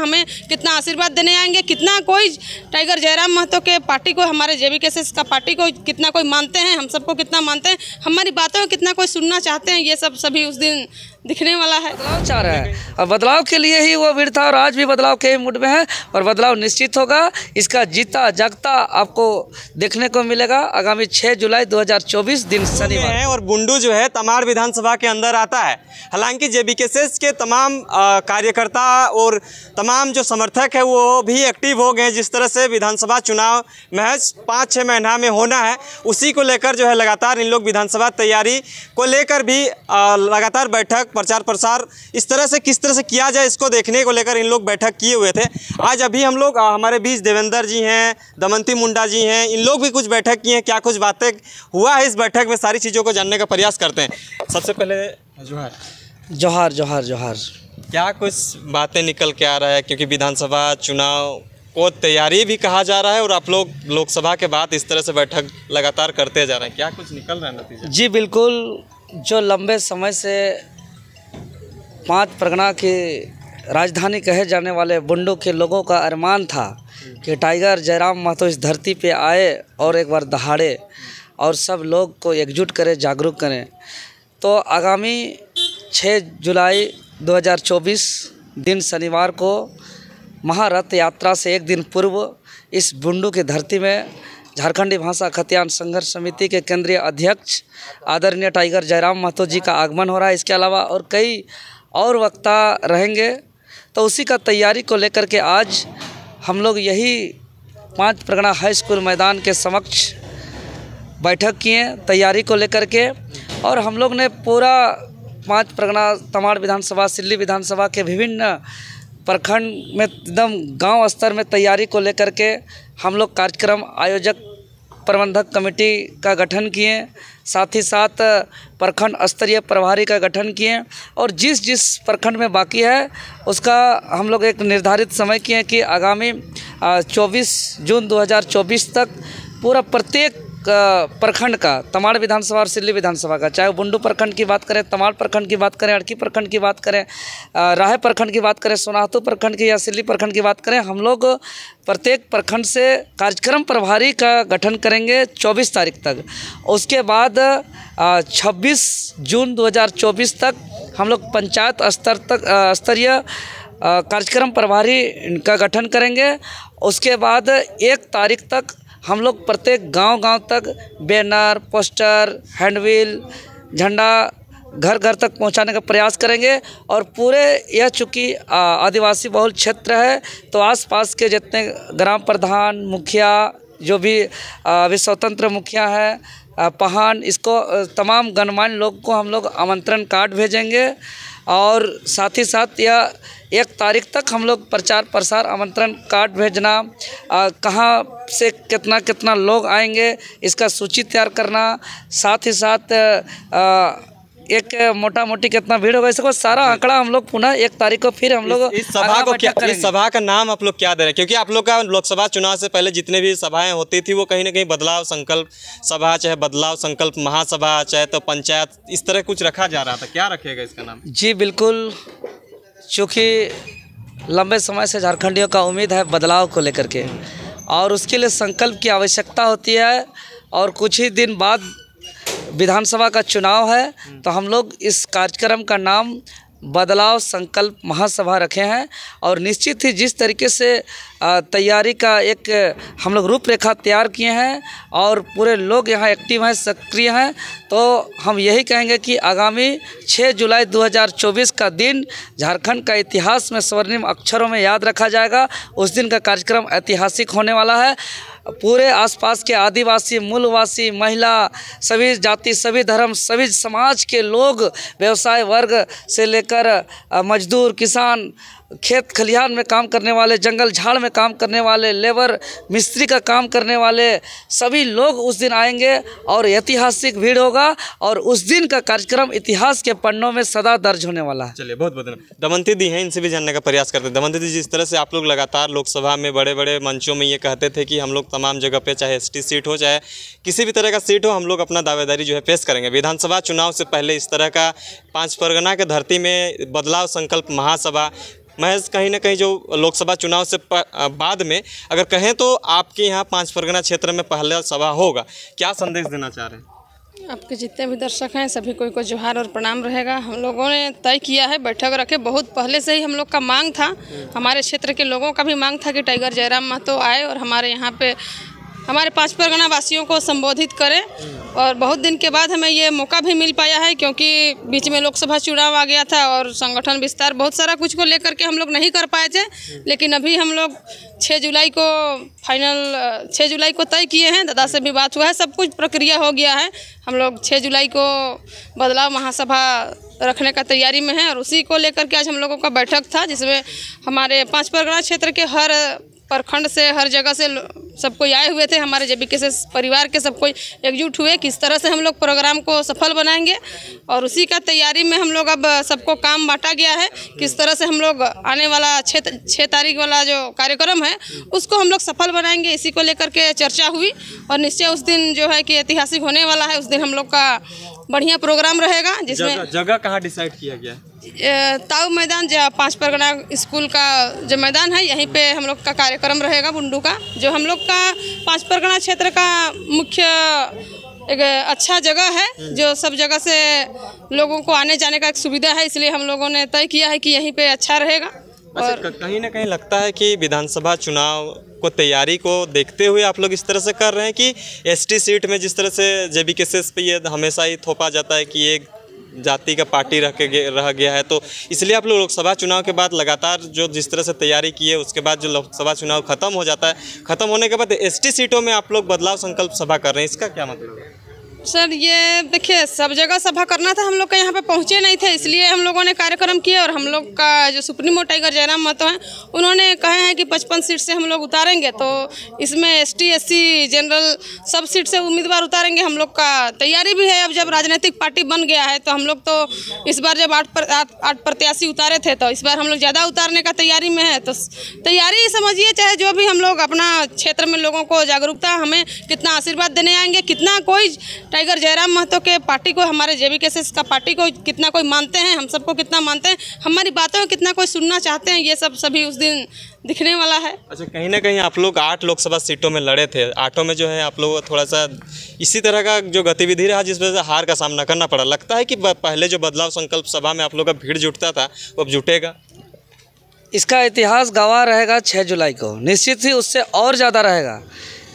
हमें कितना आशीर्वाद देने आएंगे, कितना कोई टाइगर जयराम महतो के पार्टी को, हमारे JBKS का पार्टी को कितना कोई मानते हैं, हम सबको कितना मानते हैं, हमारी बातों को कितना कोई सुनना चाहते हैं, ये सब सभी उस दिन दिखने वाला है। बदलाव चाह रहा है और बदलाव के लिए ही वो भीड़ था और आज भी बदलाव के मूड में है और बदलाव निश्चित होगा। इसका जीता जागता आपको देखने को मिलेगा आगामी 6 जुलाई 2024 दिन शनिवार है। और बुंडू जो है तमाड़ विधानसभा के अंदर आता है। हालांकि JBKS के तमाम कार्यकर्ता और तमाम जो समर्थक है वो भी एक्टिव हो गए। जिस तरह से विधानसभा चुनाव महज 5-6 महीना में होना है, उसी को लेकर जो है लगातार इन लोग विधानसभा तैयारी को लेकर भी लगातार बैठक, प्रचार प्रसार इस तरह से किस तरह से किया जाए इसको देखने को लेकर इन लोग बैठक किए हुए थे। आज अभी हम लोग हमारे बीच देवेंद्र जी हैं, दमंती मुंडा जी हैं, इन लोग भी कुछ बैठक किए हैं। क्या कुछ बातें हुआ है इस बैठक में, सारी चीज़ों को जानने का प्रयास करते हैं। सबसे पहले जोहार जोहार जोहार। क्या कुछ बातें निकल के आ रहा है, क्योंकि विधानसभा चुनाव को तैयारी भी कहा जा रहा है और आप लोग लोकसभा के बाद इस तरह से बैठक लगातार करते जा रहे हैं, क्या कुछ निकल रहा है नतीजा? जी बिल्कुल, जो लंबे समय से 5 परगना की राजधानी कहे जाने वाले बुंडू के लोगों का अरमान था कि टाइगर जयराम महतो इस धरती पे आए और एक बार दहाड़े और सब लोग को एकजुट करें, जागरूक करें। तो आगामी 6 जुलाई 2024 दिन शनिवार को महारथ यात्रा से एक दिन पूर्व इस बुंडू की धरती में झारखंडी भाषा खतियान संघर्ष समिति के केंद्रीय अध्यक्ष आदरणीय टाइगर जयराम महतो जी का आगमन हो रहा है। इसके अलावा और कई और वक्ता रहेंगे। तो उसी का तैयारी को लेकर के आज हम लोग यही 5 परगना हाई स्कूल मैदान के समक्ष बैठक किए तैयारी को लेकर के, और हम लोग ने पूरा 5 परगना तमाड़ विधानसभा, सिल्ली विधानसभा के विभिन्न प्रखंड में एकदम गांव स्तर में तैयारी को लेकर के हम लोग कार्यक्रम आयोजक प्रबंधक कमेटी का गठन किए, साथ ही साथ प्रखंड स्तरीय प्रभारी का गठन किए और जिस जिस प्रखंड में बाकी है उसका हम लोग एक निर्धारित समय किए कि आगामी 24 जून 2024 तक पूरा प्रत्येक प्रखंड का, तमाड़ विधानसभा और सिल्ली विधानसभा का, चाहे बुंडू प्रखंड की बात करें, तमाड़ प्रखंड की बात करें, अड़की प्रखंड की बात करें, राहे प्रखंड की बात करें, सोनाहतू प्रखंड की या सिल्ली प्रखंड की बात करें, हम लोग प्रत्येक प्रखंड से कार्यक्रम प्रभारी का गठन करेंगे 24 तारीख तक। उसके बाद 26 जून 2024 तक हम लोग पंचायत स्तरीय कार्यक्रम प्रभारी का गठन करेंगे। उसके बाद 1 तारीख तक हम लोग प्रत्येक गांव-गांव तक बैनर, पोस्टर, हैंडबिल, झंडा घर घर तक पहुंचाने का प्रयास करेंगे। और पूरे यह चूँकि आदिवासी बहुल क्षेत्र है तो आसपास के जितने ग्राम प्रधान, मुखिया, जो भी अभी स्वतंत्र मुखिया है, पहान, इसको तमाम गणमान्य लोग को हम लोग आमंत्रण कार्ड भेजेंगे। और साथ ही साथ यह 1 तारीख तक हम लोग प्रचार प्रसार आमंत्रण कार्ड भेजना, कहाँ से कितना कितना लोग आएंगे इसका सूची तैयार करना, साथ ही साथ एक मोटा मोटी कितना भीड़ होगा इसको सारा आंकड़ा हम लोग पुनः 1 तारीख को फिर हम लोग इस सभा को क्या, इस सभा का नाम आप लोग क्या दे रहे हैं? क्योंकि आप लोग का लोकसभा चुनाव से पहले जितने भी सभाएं होती थी वो कहीं ना कहीं बदलाव संकल्प सभा, चाहे बदलाव संकल्प महासभा, चाहे तो पंचायत, इस तरह कुछ रखा जा रहा था, क्या रखेगा इसका नाम? जी बिल्कुल, चूँकि लंबे समय से झारखंडियों का उम्मीद है बदलाव को लेकर के और उसके लिए संकल्प की आवश्यकता होती है और कुछ ही दिन बाद विधानसभा का चुनाव है। तो हम लोग इस कार्यक्रम का नाम बदलाव संकल्प महासभा रखे हैं और निश्चित ही जिस तरीके से तैयारी का एक हम लोग रूपरेखा तैयार किए हैं और पूरे लोग यहाँ एक्टिव हैं, सक्रिय हैं, तो हम यही कहेंगे कि आगामी 6 जुलाई 2024 का दिन झारखंड का इतिहास में स्वर्णिम अक्षरों में याद रखा जाएगा। उस दिन का कार्यक्रम ऐतिहासिक होने वाला है। पूरे आसपास के आदिवासी, मूलवासी, महिला, सभी जाति, सभी धर्म, सभी समाज के लोग, व्यवसाय वर्ग से लेकर मजदूर, किसान, खेत खलिहान में काम करने वाले, जंगल झाड़ में काम करने वाले, लेबर मिस्त्री का काम करने वाले, सभी लोग उस दिन आएंगे और ऐतिहासिक भीड़ होगा और उस दिन का कार्यक्रम इतिहास के पन्नों में सदा दर्ज होने वाला है। चलिए, बहुत बहुत धन्यवाद। दमंती दी हैं, इनसे भी जानने का प्रयास करते हैं। दमंती दी, जिस तरह से आप लोग लगातार लोकसभा में बड़े बड़े मंचों में ये कहते थे कि हम लोग तमाम जगह पे, चाहे ST सीट हो, चाहे किसी भी तरह का सीट हो, हम लोग अपना दावेदारी जो है पेश करेंगे। विधानसभा चुनाव से पहले इस तरह का 5 परगना के धरती में बदलाव संकल्प महासभा महज कहीं ना कहीं जो लोकसभा चुनाव से बाद में अगर कहें तो आपके यहाँ 5 परगना क्षेत्र में पहला सभा होगा, क्या संदेश देना चाह रहे हैं? आपके जितने भी दर्शक हैं सभी को जोहार और प्रणाम रहेगा। हम लोगों ने तय किया है, बैठक रखे, बहुत पहले से ही हम लोग का मांग था, हमारे क्षेत्र के लोगों का भी मांग था कि टाइगर जयराम महतो आए और हमारे यहाँ पे हमारे 5 परगना वासियों को संबोधित करें। और बहुत दिन के बाद हमें ये मौका भी मिल पाया है, क्योंकि बीच में लोकसभा चुनाव आ गया था और संगठन विस्तार बहुत सारा कुछ को लेकर के हम लोग नहीं कर पाए थे। लेकिन अभी हम लोग 6 जुलाई को फाइनल 6 जुलाई को तय किए हैं, दादा से भी बात हुआ है, सब कुछ प्रक्रिया हो गया है। हम लोग 6 जुलाई को बदलाव महासभा रखने का तैयारी में है और उसी को लेकर के आज हम लोगों का बैठक था, जिसमें हमारे 5 परगना क्षेत्र के हर प्रखंड से हर जगह से सब कोई आए हुए थे। हमारे JBKSS परिवार के सब कोई एकजुट हुए किस तरह से हम लोग प्रोग्राम को सफल बनाएंगे, और उसी का तैयारी में हम लोग अब सबको काम बांटा गया है किस तरह से हम लोग आने वाला 6 तारीख वाला जो कार्यक्रम है उसको हम लोग सफल बनाएंगे। इसी को लेकर के चर्चा हुई और निश्चय उस दिन जो है कि ऐतिहासिक होने वाला है, उस दिन हम लोग का बढ़िया प्रोग्राम रहेगा। जिसमें जगह कहाँ डिसाइड किया गया? ताऊ मैदान जो 5 परगना स्कूल का जो मैदान है, यहीं पे हम लोग का कार्यक्रम रहेगा बुंडू का, जो हम लोग का 5 परगना क्षेत्र का मुख्य एक अच्छा जगह है, जो सब जगह से लोगों को आने जाने का एक सुविधा है। इसलिए हम लोगों ने तय किया है कि यहीं पे अच्छा रहेगा। और कहीं ना कहीं लगता है कि विधानसभा चुनाव को तैयारी को देखते हुए आप लोग इस तरह से कर रहे हैं कि ST सीट में जिस तरह से JBKSS पे ये हमेशा ही थोपा जाता है कि एक जाति का पार्टी रह गया है, तो इसलिए आप लोग लोकसभा चुनाव के बाद लगातार जो जिस तरह से तैयारी की है, उसके बाद जो लोकसभा चुनाव खत्म हो जाता है, खत्म होने के बाद ST सीटों में आप लोग बदलाव संकल्प सभा कर रहे हैं, इसका क्या मतलब है? सर ये देखिए, सब जगह सभा करना था, हम लोग का यहाँ पे पहुँचे नहीं थे, इसलिए हम लोगों ने कार्यक्रम किए। और हम लोग का जो सुप्रीमो टाइगर जयराम महतो हैं, उन्होंने कहे हैं कि 55 सीट से हम लोग उतारेंगे, तो इसमें ST SC जनरल सब सीट से उम्मीदवार उतारेंगे। हम लोग का तैयारी भी है। अब जब राजनीतिक पार्टी बन गया है तो हम लोग तो इस बार जब 8 प्रत्याशी उतारे थे, तो इस बार हम लोग ज़्यादा उतारने का तैयारी में है। तो तैयारी समझिए, चाहे जो भी हम लोग अपना क्षेत्र में लोगों को जागरूकता, हमें कितना आशीर्वाद देने आएंगे, कितना कोई टाइगर जयराम महतो के पार्टी को, हमारे JBKSS का पार्टी को कितना कोई मानते हैं, हम सबको कितना मानते हैं, हमारी बातों को कितना कोई सुनना चाहते हैं, ये सब सभी उस दिन दिखने वाला है। अच्छा, कहीं ना कहीं आप लोग 8 लोकसभा सीटों में लड़े थे, 8 में जो है आप लोग थोड़ा सा इसी तरह का जो गतिविधि रहा जिस वजह से हार का सामना करना पड़ा। लगता है कि पहले जो बदलाव संकल्प सभा में आप लोग का भीड़ जुटता था वो अब जुटेगा? इसका इतिहास गवाह रहेगा 6 जुलाई को, निश्चित ही उससे और ज़्यादा रहेगा।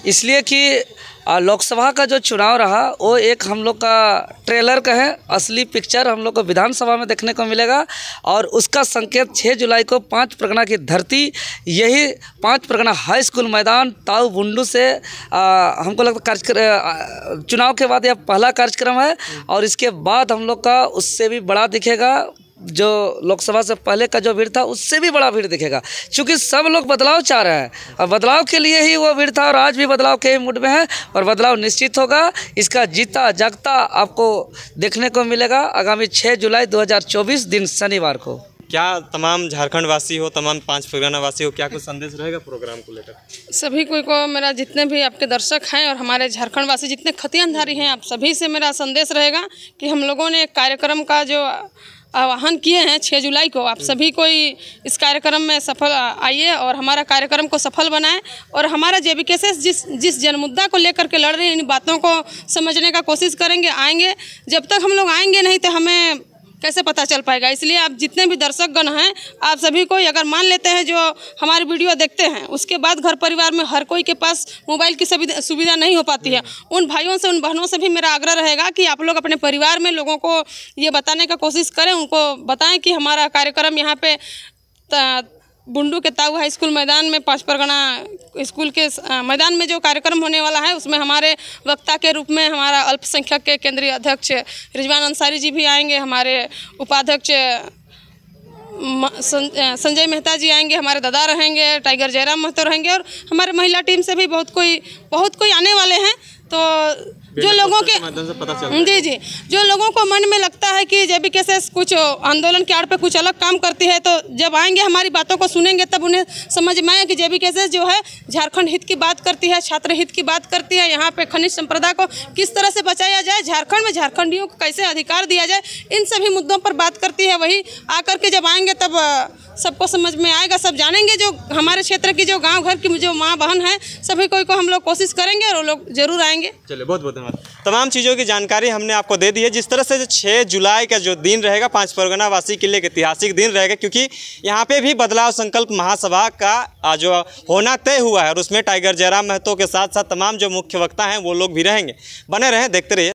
इसलिए कि लोकसभा का जो चुनाव रहा वो एक हम लोग का ट्रेलर का है, असली पिक्चर हम लोग को विधानसभा में देखने को मिलेगा। और उसका संकेत 6 जुलाई को 5 परगना की धरती, यही 5 परगना हाई स्कूल मैदान ताऊ बुंडू से हमको लगता है चुनाव के बाद यह पहला कार्यक्रम है। और इसके बाद हम लोग का उससे भी बड़ा दिखेगा, जो लोकसभा से पहले का जो भीड़ था उससे भी बड़ा भीड़ दिखेगा, क्योंकि सब लोग बदलाव चाह रहे हैं और बदलाव के लिए ही वो भीड़ था। और आज भी बदलाव के मूड में है और बदलाव निश्चित होगा। इसका जीता जागता आपको देखने को मिलेगा आगामी 6 जुलाई 2024 दिन शनिवार को। क्या तमाम झारखंड वासी हो, तमाम 5 परगना वासी हो, क्या कुछ संदेश रहेगा प्रोग्राम को लेकर? सभी को मेरा, जितने भी आपके दर्शक हैं और हमारे झारखंड वासी जितने खतियानधारी हैं, आप सभी से मेरा संदेश रहेगा कि हम लोगों ने कार्यक्रम का जो आह्वान किए हैं 6 जुलाई को, आप सभी कोई इस कार्यक्रम में सफल आइए और हमारा कार्यक्रम को सफल बनाएं। और हमारा JBKSS जिस जनमुद्दा को लेकर के लड़ रहे हैं, इन बातों को समझने का कोशिश करेंगे, आएंगे। जब तक हम लोग आएंगे नहीं तो हमें कैसे पता चल पाएगा। इसलिए आप जितने भी दर्शकगण हैं, आप सभी को अगर मान लेते हैं जो हमारी वीडियो देखते हैं, उसके बाद घर परिवार में हर कोई के पास मोबाइल की सुविधा नहीं हो पाती है, उन भाइयों से, उन बहनों से भी मेरा आग्रह रहेगा कि आप लोग अपने परिवार में लोगों को ये बताने का कोशिश करें, उनको बताएं कि हमारा कार्यक्रम यहाँ पे बुंडू के ताऊ हाई स्कूल मैदान में 5 परगना स्कूल के मैदान में जो कार्यक्रम होने वाला है, उसमें हमारे वक्ता के रूप में हमारा अल्पसंख्यक के केंद्रीय अध्यक्ष रिजवान अंसारी जी भी आएंगे, हमारे उपाध्यक्ष संजय मेहता जी आएंगे, हमारे दादा रहेंगे, टाइगर जयराम महतो रहेंगे और हमारे महिला टीम से भी बहुत कोई आने वाले हैं। तो जो लोगों के माध्यम से पता चलता है। जी, जो लोगों को मन में लगता है कि JBKSS कुछ आंदोलन के आड़ पे कुछ अलग काम करती है, तो जब आएंगे हमारी बातों को सुनेंगे तब उन्हें समझ में आए कि JBKSS जो है झारखंड हित की बात करती है, छात्र हित की बात करती है। यहाँ पे खनिज संपदा को किस तरह से बचाया जाए, झारखंड में झारखंडियों को कैसे अधिकार दिया जाए, इन सभी मुद्दों पर बात करती है। वही आकर के जब आएंगे तब सबको समझ में आएगा, सब जानेंगे। जो हमारे क्षेत्र की जो गांव घर की जो माँ बहन है, सभी कोई को हम लोग कोशिश करेंगे और वो लोग जरूर आएंगे। चलिए, बहुत बहुत धन्यवाद। तमाम चीज़ों की जानकारी हमने आपको दे दी है। जिस तरह से 6 जुलाई का जो दिन रहेगा, 5 परगना वासी के लिए एक ऐतिहासिक दिन रहेगा, क्योंकि यहाँ पे भी बदलाव संकल्प महासभा का जो होना तय हुआ है और उसमें टाइगर जयराम महतो के साथ साथ तमाम जो मुख्य वक्ता हैं वो लोग भी रहेंगे। बने रहें, देखते रहिए।